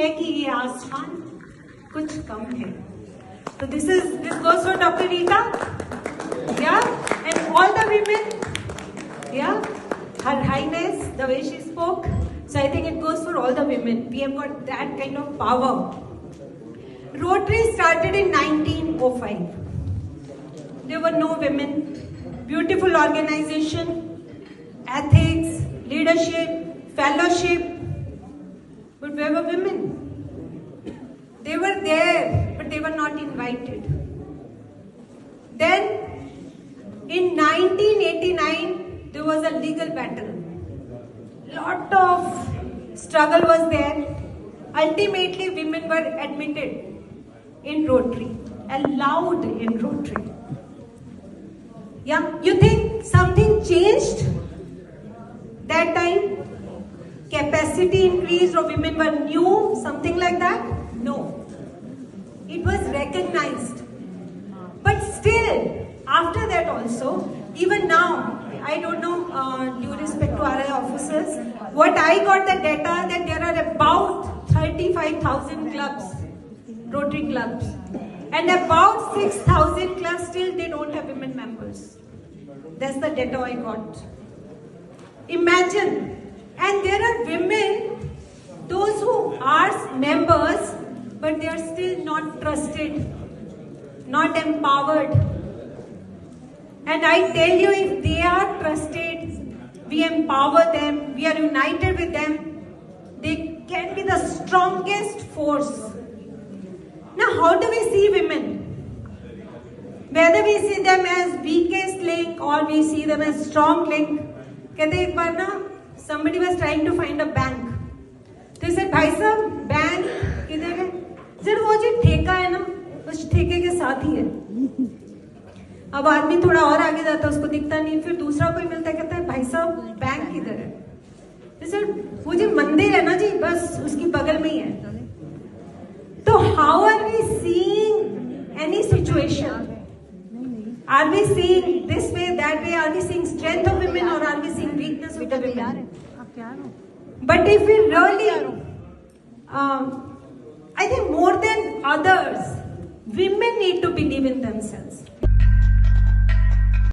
है कि ये आसान कुछ कम है. So this goes for Dr. Rita, yeah, and all the women, yeah, Her Highness, the way she spoke. So I think it goes for all the women. We have got that kind of power. Rotary started in 1905. There were no women. Beautiful organization, ethics, leadership, fellowship. But where were women? They were there, but they were not invited. Then, in 1989, there was a legal battle. Lot of struggle was there. Ultimately, women were admitted in Rotary, allowed in Rotary. Yeah, you think something changed that time? Capacity increased or women were new, something like that? No. It was recognized. But still, after that also, even now, I don't know, due respect to RI officers, what I got the data that there are about 35,000 clubs, Rotary clubs. And about 6,000 clubs still they don't have women members. That's the data I got. Imagine. And there are women, those who are members, but they are still not trusted, not empowered. And I tell you, if they are trusted, we empower them, we are united with them, they can be the strongest force. Now, how do we see women? Whether we see them as weakest link or we see them as strong link. कहते एक बार ना, somebody was trying to find a bank. They said, भाई साहब, bank किधर है? Sir वो जो ठेका है ना, उस ठेके के साथ ही है. अब आदमी थोड़ा और आगे जाता है, उसको दिखता नहीं, फिर दूसरा कोई मिलता है, कहता है भाई साहब बैंक किधर है? सर वो जो मंदिर है ना जी, बस उसकी बगल में ही है. तो how are we seeing any situation? Are we seeing this way, that way? Are we seeing strength of women or are we seeing weakness of the women? But if we really, I think more than others, women need to believe in themselves.